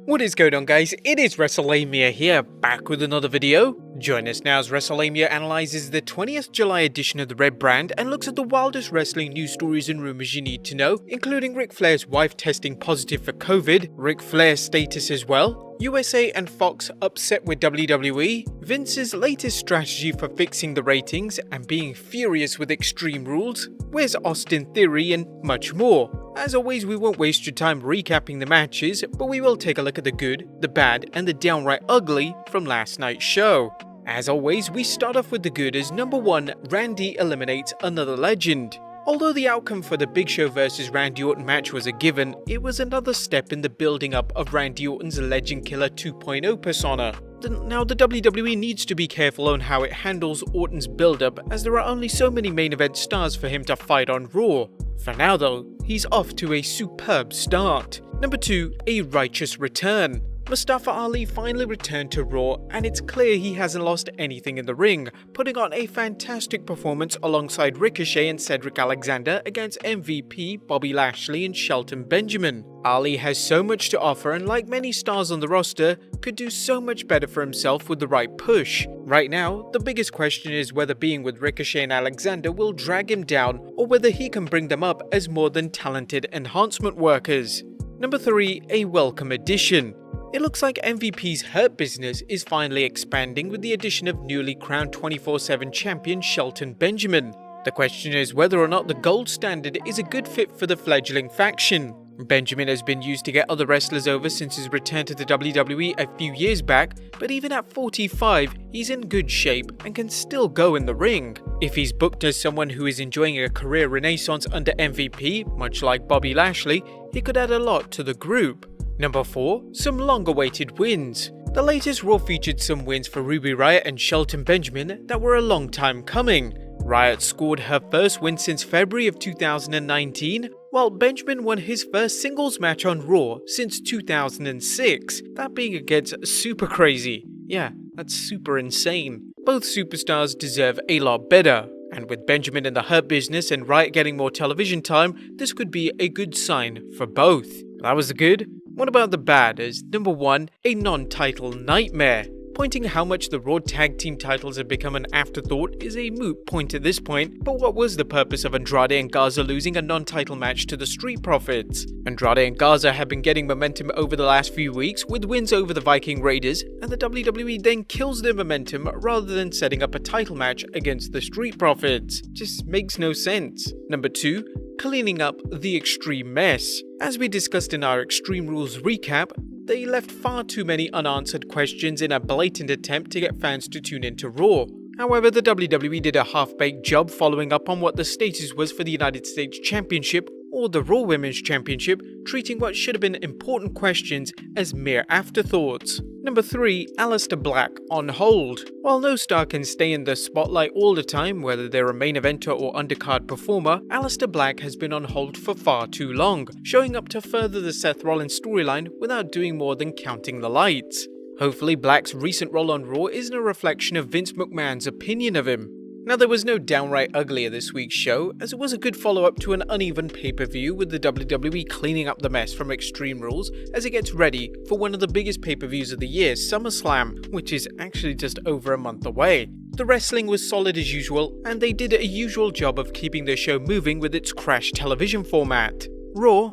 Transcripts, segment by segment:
What is going on, guys? It is Wrestlelamia here, back with another video. Join us now as Wrestlelamia analyzes the 20th July edition of the Red Brand and looks at the wildest wrestling news stories and rumors you need to know, including Ric Flair's wife testing positive for COVID, Ric Flair's status as well, USA and Fox upset with WWE, Vince's latest strategy for fixing the ratings and being furious with Extreme Rules, where's Austin Theory, and much more. As always, we won't waste your time recapping the matches, but we will take a look at the good, the bad, and the downright ugly from last night's show. As always, we start off with the good as number 1, Randy eliminates another legend. Although the outcome for the Big Show vs Randy Orton match was a given, it was another step in the building up of Randy Orton's Legend Killer 2.0 persona. Now, the WWE needs to be careful on how it handles Orton's build-up, as there are only so many main event stars for him to fight on Raw. For now though, he's off to a superb start. Number 2, a righteous return. Mustafa Ali finally returned to Raw, and it's clear he hasn't lost anything in the ring, putting on a fantastic performance alongside Ricochet and Cedric Alexander against MVP, Bobby Lashley and Shelton Benjamin. Ali has so much to offer, and like many stars on the roster, could do so much better for himself with the right push. Right now, the biggest question is whether being with Ricochet and Alexander will drag him down, or whether he can bring them up as more than talented enhancement workers. Number 3, a welcome addition. It looks like MVP's Hurt Business is finally expanding with the addition of newly crowned 24/7 champion Shelton Benjamin. The question is whether or not the gold standard is a good fit for the fledgling faction. Benjamin has been used to get other wrestlers over since his return to the WWE a few years back, but even at 45, he's in good shape and can still go in the ring. If he's booked as someone who is enjoying a career renaissance under MVP, much like Bobby Lashley, he could add a lot to the group. Number 4, some long-awaited wins. The latest Raw featured some wins for Ruby Riott and Shelton Benjamin that were a long time coming. Riott scored her first win since February of 2019, while Benjamin won his first singles match on Raw since 2006, that being against Super Crazy. Yeah, that's super insane. Both superstars deserve a lot better, and with Benjamin in the Hurt Business and Riott getting more television time, this could be a good sign for both. That was the good. What about the bad as number 1, a non-title nightmare? Pointing how much the Raw Tag Team titles have become an afterthought is a moot point at this point, but what was the purpose of Andrade and Garza losing a non-title match to the Street Profits? Andrade and Garza have been getting momentum over the last few weeks with wins over the Viking Raiders, and the WWE then kills their momentum rather than setting up a title match against the Street Profits. Just makes no sense. Number 2, cleaning up the extreme mess. As we discussed in our Extreme Rules recap, they left far too many unanswered questions in a blatant attempt to get fans to tune into Raw. However, the WWE did a half-baked job following up on what the status was for the United States Championship or the Raw Women's Championship, treating what should have been important questions as mere afterthoughts. Number 3, Aleister Black on hold. While no star can stay in the spotlight all the time, whether they're a main eventer or undercard performer, Aleister Black has been on hold for far too long, showing up to further the Seth Rollins storyline without doing more than counting the lights. Hopefully Black's recent role on Raw isn't a reflection of Vince McMahon's opinion of him. Now, there was no downright ugly of this week's show, as it was a good follow-up to an uneven pay-per-view with the WWE cleaning up the mess from Extreme Rules as it gets ready for one of the biggest pay-per-views of the year, SummerSlam, which is actually just over a month away. The wrestling was solid as usual, and they did a usual job of keeping the show moving with its crash television format. Raw,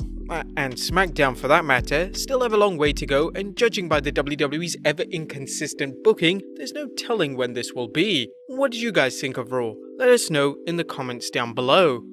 and SmackDown for that matter, still have a long way to go, and judging by the WWE's ever inconsistent booking, there's no telling when this will be. What did you guys think of Raw? Let us know in the comments down below.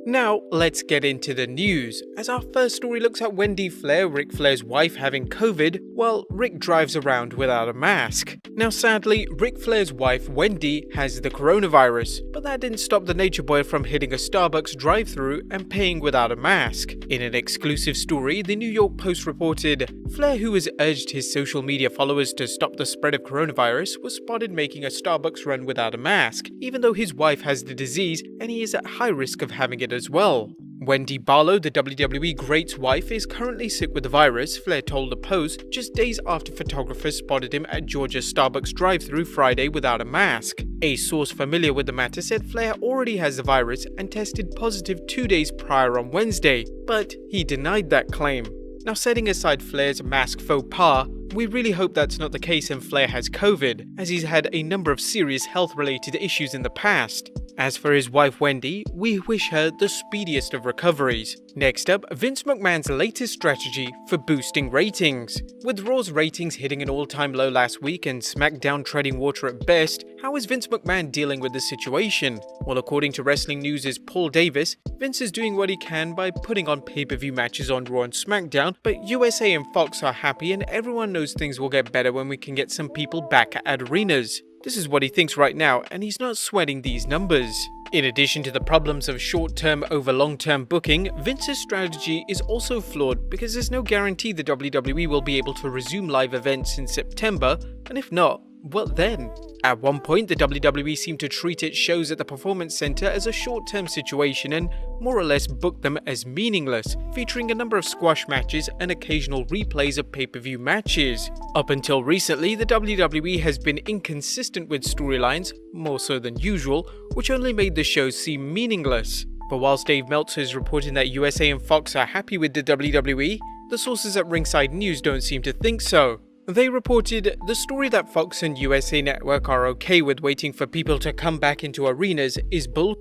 Now, let's get into the news, as our first story looks at Wendy Flair, Ric Flair's wife, having COVID, while Ric drives around without a mask. Now sadly, Ric Flair's wife, Wendy, has the coronavirus, but that didn't stop the Nature Boy from hitting a Starbucks drive-thru and paying without a mask. In an exclusive story, the New York Post reported, Flair, who has urged his social media followers to stop the spread of coronavirus, was spotted making a Starbucks run without a mask, even though his wife has the disease and he is at high risk of having it as well. Wendy, the WWE great's wife, is currently sick with the virus, Flair told the Post, just days after photographers spotted him at Georgia's Starbucks drive-thru Friday without a mask. A source familiar with the matter said Flair already has the virus and tested positive 2 days prior on Wednesday, but he denied that claim. Now, setting aside Flair's mask faux pas, we really hope that's not the case and Flair has COVID, as he's had a number of serious health-related issues in the past. As for his wife Wendy, we wish her the speediest of recoveries. Next up, Vince McMahon's latest strategy for boosting ratings. With Raw's ratings hitting an all-time low last week and SmackDown treading water at best, how is Vince McMahon dealing with the situation? Well, according to Wrestling News' Paul Davis, Vince is doing what he can by putting on pay-per-view matches on Raw and SmackDown, but USA and Fox are happy and everyone knows things will get better when we can get some people back at arenas. This is what he thinks right now, and he's not sweating these numbers. In addition to the problems of short-term over long-term booking, Vince's strategy is also flawed because there's no guarantee the WWE will be able to resume live events in September, and if not, what then? At one point, the WWE seemed to treat its shows at the Performance Center as a short-term situation and more or less booked them as meaningless, featuring a number of squash matches and occasional replays of pay-per-view matches. Up until recently, the WWE has been inconsistent with storylines, more so than usual, which only made the shows seem meaningless. But whilst Dave Meltzer is reporting that USA and Fox are happy with the WWE, the sources at Ringside News don't seem to think so. They reported, the story that Fox and USA Network are okay with waiting for people to come back into arenas is bull.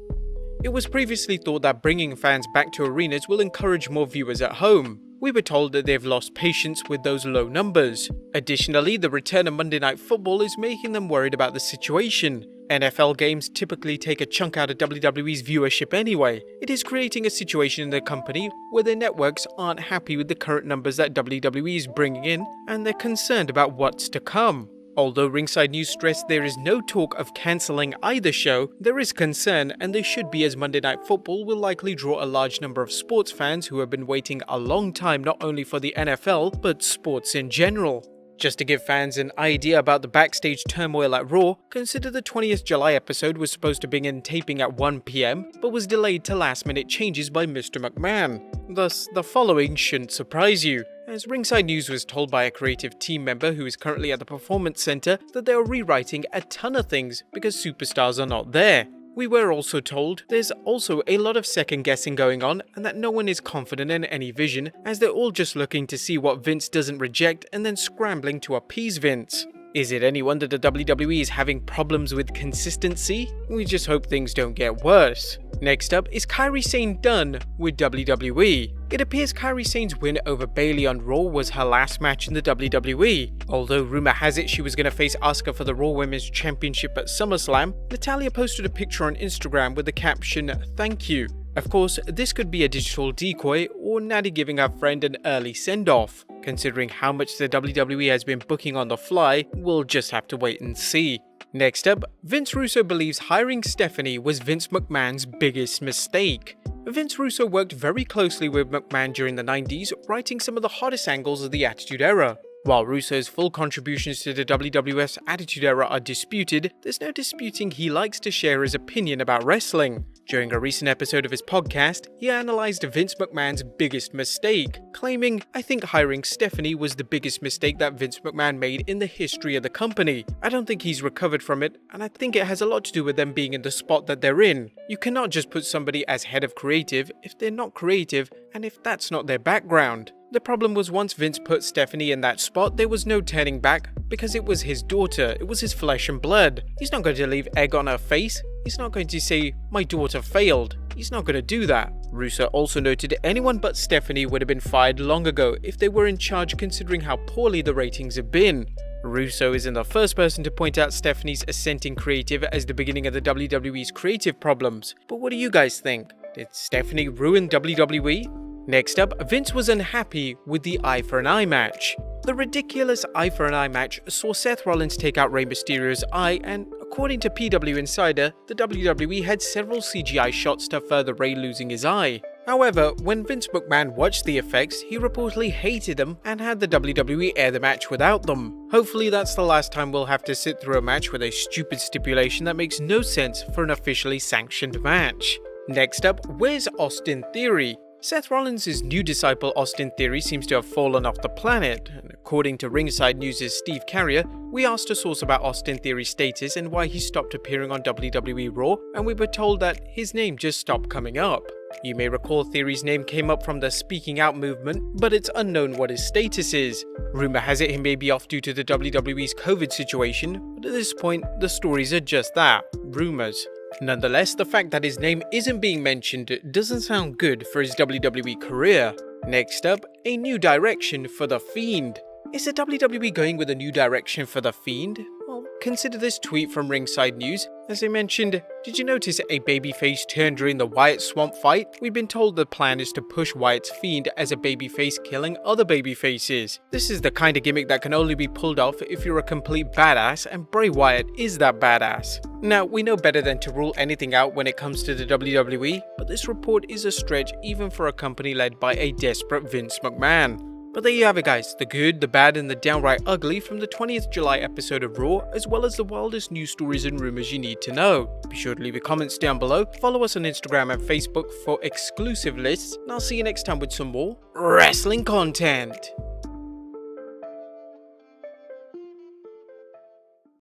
It was previously thought that bringing fans back to arenas will encourage more viewers at home. We were told that they've lost patience with those low numbers. Additionally, the return of Monday Night Football is making them worried about the situation. NFL games typically take a chunk out of WWE's viewership anyway. It is creating a situation in the company where their networks aren't happy with the current numbers that WWE is bringing in, and they're concerned about what's to come. Although Ringside News stressed there is no talk of cancelling either show, there is concern, and there should be, as Monday Night Football will likely draw a large number of sports fans who have been waiting a long time not only for the NFL, but sports in general. Just to give fans an idea about the backstage turmoil at Raw, consider the 20th July episode was supposed to begin taping at 1 PM, but was delayed to last-minute changes by Mr. McMahon. Thus, the following shouldn't surprise you, as Ringside News was told by a creative team member who is currently at the Performance Center that they are rewriting a ton of things because superstars are not there. We were also told there's also a lot of second guessing going on and that no one is confident in any vision, as they're all just looking to see what Vince doesn't reject and then scrambling to appease Vince. Is it any wonder the WWE is having problems with consistency? We just hope things don't get worse. Next up is Kairi Sane Done with WWE. It appears Kairi Sane's win over Bayley on Raw was her last match in the WWE. Although rumor has it she was going to face Asuka for the Raw Women's Championship at SummerSlam, Natalya posted a picture on Instagram with the caption, "Thank you." Of course, this could be a digital decoy or Natty giving her friend an early send-off. Considering how much the WWE has been booking on the fly, we'll just have to wait and see. Next up, Vince Russo believes hiring Stephanie was Vince McMahon's biggest mistake. Vince Russo worked very closely with McMahon during the 90s, writing some of the hottest angles of the Attitude Era. While Russo's full contributions to the WWF's Attitude Era are disputed, there's no disputing he likes to share his opinion about wrestling. During a recent episode of his podcast, he analysed Vince McMahon's biggest mistake, claiming, "I think hiring Stephanie was the biggest mistake that Vince McMahon made in the history of the company. I don't think he's recovered from it, and I think it has a lot to do with them being in the spot that they're in. You cannot just put somebody as head of creative if they're not creative and if that's not their background." The problem was once Vince put Stephanie in that spot, there was no turning back because it was his daughter, it was his flesh and blood. He's not going to leave egg on her face. He's not going to say, "My daughter failed." He's not going to do that. Russo also noted anyone but Stephanie would have been fired long ago if they were in charge, considering how poorly the ratings have been. Russo isn't the first person to point out Stephanie's ascending creative as the beginning of the WWE's creative problems. But what do you guys think? Did Stephanie ruin WWE? Next up, Vince was unhappy with the Eye for an Eye match. The ridiculous Eye for an Eye match saw Seth Rollins take out Rey Mysterio's eye, and according to PW Insider, the WWE had several CGI shots to further Rey losing his eye. However, when Vince McMahon watched the effects, he reportedly hated them and had the WWE air the match without them. Hopefully that's the last time we'll have to sit through a match with a stupid stipulation that makes no sense for an officially sanctioned match. Next up, where's Austin Theory? Seth Rollins' new disciple Austin Theory seems to have fallen off the planet, and according to Ringside News' Steve Carrier, we asked a source about Austin Theory's status and why he stopped appearing on WWE Raw, and we were told that his name just stopped coming up. You may recall Theory's name came up from the Speaking Out movement, but it's unknown what his status is. Rumor has it he may be off due to the WWE's COVID situation, but at this point, the stories are just that, rumors. Nonetheless, the fact that his name isn't being mentioned doesn't sound good for his WWE career. Next up, a new direction for The Fiend. Is the WWE going with a new direction for The Fiend? Well, consider this tweet from Ringside News. As I mentioned, did you notice a babyface turn during the Wyatt Swamp fight? We've been told the plan is to push Wyatt's Fiend as a babyface killing other babyfaces. This is the kind of gimmick that can only be pulled off if you're a complete badass, and Bray Wyatt is that badass. Now, we know better than to rule anything out when it comes to the WWE, but this report is a stretch even for a company led by a desperate Vince McMahon. But there you have it guys, the good, the bad and the downright ugly from the 20th July episode of Raw, as well as the wildest news stories and rumors you need to know. Be sure to leave your comments down below, follow us on Instagram and Facebook for exclusive lists, and I'll see you next time with some more wrestling content.